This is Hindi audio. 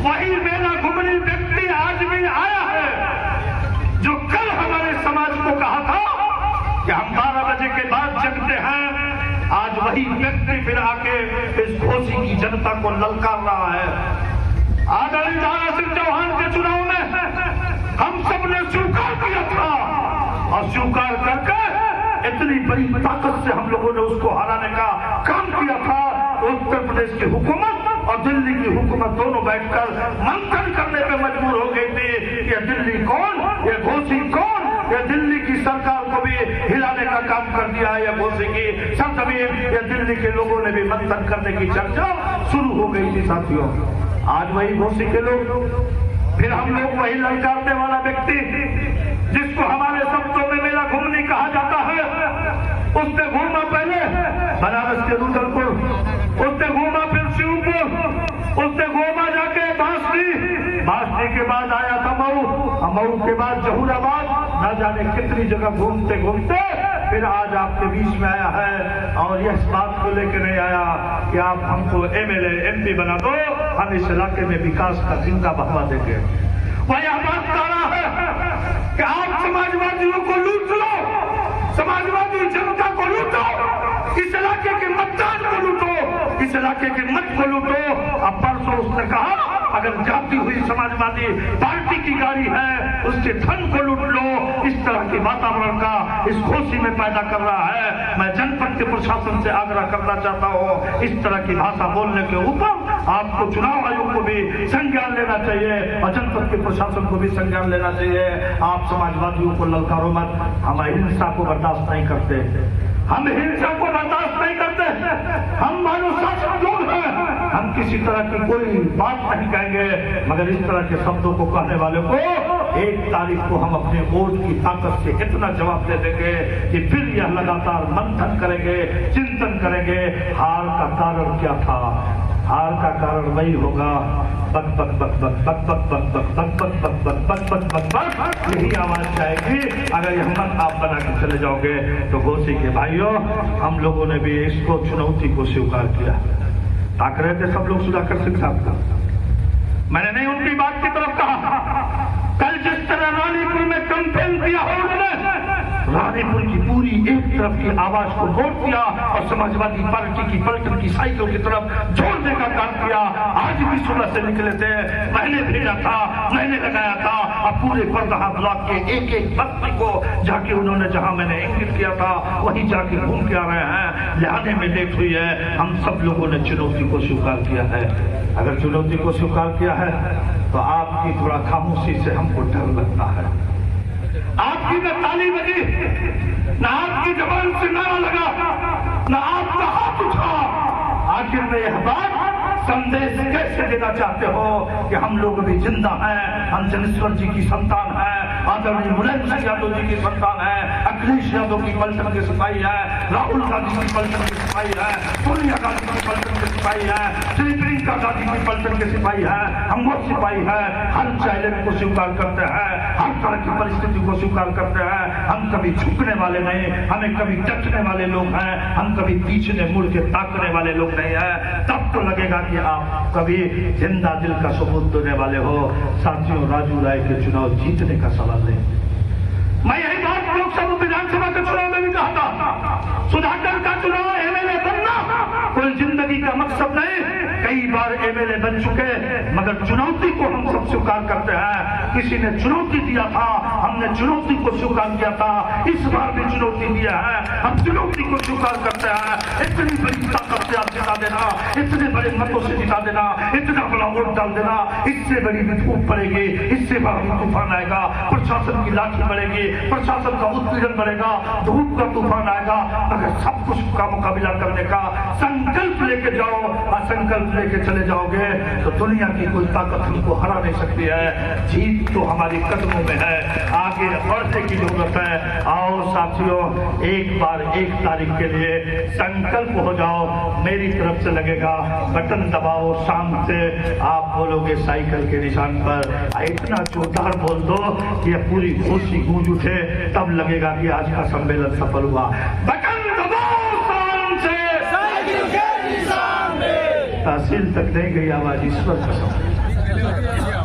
वही मेरा घुमनी व्यक्ति आज भी आया है जो कल हमारे समाज को कहा था कि हम 12 बजे के बाद जगते हैं। आज वही व्यक्ति फिर आके इस घोसी की जनता को ललकार रहा है। आदरणीय दारा सिंह चौहान के चुनाव में हम सब ने स्वीकार किया था और स्वीकार करके इतनी बड़ी ताकत से हम लोगों ने उसको हराने का काम किया था। उत्तर प्रदेश की हुकूमत और दिल्ली की हुकूमत दोनों बैठकर मंथन करने पे मजबूर हो गई थी। ये दिल्ली कौन, ये घोसी कौन, ये दिल्ली की सरकार को भी हिलाने का काम कर दिया है, ये घोसी की सरजमीन, ये दिल्ली के लोगों ने भी मंथन करने की चर्चा शुरू हो गई थी। साथियों, आज वही घोसी के लोग, फिर हम लोग वही ललकारने वाला व्यक्ति जिसको हमारे शब्दों में मेरा घूमनी कहा जाता है, उसने घूमा पहले बनारस के रुद्रपुर, उसने घूमा फिर शिवपुर, उसने घूमा जाके बांसडी के बाद आया था मऊ के बाद जहूराबाद, न जाने कितनी जगह घूमते घूमते फिर आज आपके बीच में आया है। और यह बात को लेकर नहीं आया कि आप हमको MLA MP बना दो, हम इस इलाके में विकास का जिंदा बढ़ावा देंगे। वह यह बात कह रहा है कि आप समाजवादियों को लूट लो, समाजवादी जनता को लूटो, इस इलाके के मतदान को लूटो, इस इलाके के मत को लूटो। अब परसों उसने कहा अगर जाती हुई समाजवादी पार्टी की गाड़ी है उसके धन को लूट लो। इस तरह के वातावरण का इस घोसी में पैदा कर रहा है। मैं जनपद के प्रशासन से आग्रह करना चाहता हूँ, इस तरह की भाषा बोलने के ऊपर आपको चुनाव आयोग को भी संज्ञान लेना चाहिए और जनपद के प्रशासन को भी संज्ञान लेना चाहिए। आप समाजवादियों को ललकारो मत, हम हिंसा को बर्दाश्त नहीं करते, हम हिंसा को बर्दाश्त नहीं करते, हम मानवशासन लोग हैं, हम किसी तरह की कोई बात नहीं कहेंगे, मगर इस तरह के शब्दों को कहने वाले को 1 तारीख को हम अपने वोट की ताकत से इतना जवाब दे देंगे कि फिर यह लगातार मंथन करेंगे, चिंतन करेंगे हार का कारण क्या था। हार का कारण वही होगा बक बक बक बक बक बक बक बक बक बक बक बक बक बक बक बक, यही आवाज जाएगी। अगर यह मत आप बना के चले जाओगे तो घोसी के भाइयों, हम लोगों ने भी इसको चुनौती को स्वीकार किया। ताक रहे थे सब लोग सुधाकर सिंह साहब का, मैंने नहीं उनकी बात की तरफ कहा। कल जिस तरह रानीपुर में कैंपेन किया उन्होंने, रानीपुर की पूरी एक तरफ की आवाज को मोड़ दिया और समाजवादी पार्टी की पलटन की साइकिल की तरफ जोड़ने का काम किया। आज भी सुबह से निकले थे, मैंने भेजा था, मैंने लगाया था और पूरे बरदहा ब्लॉक के एक बस्ती को जाके उन्होंने जहां मैंने इंगित किया था वहीं जाके घूम के आ रहे हैं। लाने में लेट हुई है। हम सब लोगों ने चुनौती को स्वीकार किया है। अगर चुनौती को स्वीकार किया है तो आपकी थोड़ा खामोशी से हमको डर लगता है। आपकी न ताली बजी, न आपकी जबान से नारा लगा, न आपका हाथ उठा। आखिर में यह बात संदेश कैसे देना चाहते हो कि हम लोग भी जिंदा हैं, हम जनेश्वर जी की संतान हैं, आदरणीय मुलायम सिंह यादव जी की संतान है, अखिलेश यादव की पलटन के सिपाही है, राहुल गांधी की पलटन के सिपाही है, सोनिया गांधी की पलटन के सिपाही है, श्री प्रियंका गांधी की पलटन के सिपाही है। हम वो सिपाही है, हर चैलेंज को स्वीकार करते हैं, हर तरह की परिस्थिति को स्वीकार करते हैं। हम कभी झुकने वाले नहीं, हमें कभी डटने वाले लोग हैं, हम कभी पीछे मुड़ के ताकने वाले लोग नहीं है। तब तो लगेगा कि आप कभी जिंदा दिल का सबूत देने वाले हो। साथियों, राजू राय के चुनाव जीतने का सवाल नहीं। मैं यही बात लोकसभा विधानसभा के चुनाव में भी कहा था, सुधाकर का चुनाव MLA बनना कोई जिंदगी का मकसद नहीं। कई बार MLA बन चुके, मगर चुनौती को हम सब स्वीकार करते हैं। किसी ने चुनौती दिया था, हमने चुनौती को स्वीकार किया था, इस बार भी चुनौती दिया है, हम चुनौती को स्वीकार करते हैं। इतनी बड़ी ताकत से आप जिता देना, इतने बड़े मतों से जिता देना, इतना बड़ा वोट डाल देना, इससे बड़ी धूप पड़ेगी, इससे बड़ा तूफान आएगा, प्रशासन की लाठी पड़ेगी, प्रशासन का उत्पीड़न बढ़ेगा, धूप का तूफान आएगा। अगर सब कुछ का मुकाबला करने का संकल्प लेके जाओ और संकल्प लेके चले जाओगे तो दुनिया की कोई ताकत हमको हरा नहीं सकती है। जीत तो हमारी कदमों में है, आगे बढ़ने की जरूरत है। आओ साथियों, एक बार 1 तारीख के लिए संकल्प हो जाओ। मेरी तरफ से लगेगा बटन दबाओ, शाम से आप बोलोगे साइकिल के निशान पर, इतना जोरदार बोल दो कि यह पूरी घोसी गूंज उठे, तब लगेगा कि आज का सम्मेलन सफल हुआ। बटन दबाओ शाम से, साइकिल के निशान पे। तहसील तक नहीं गई आवाज ईश्वर कसम।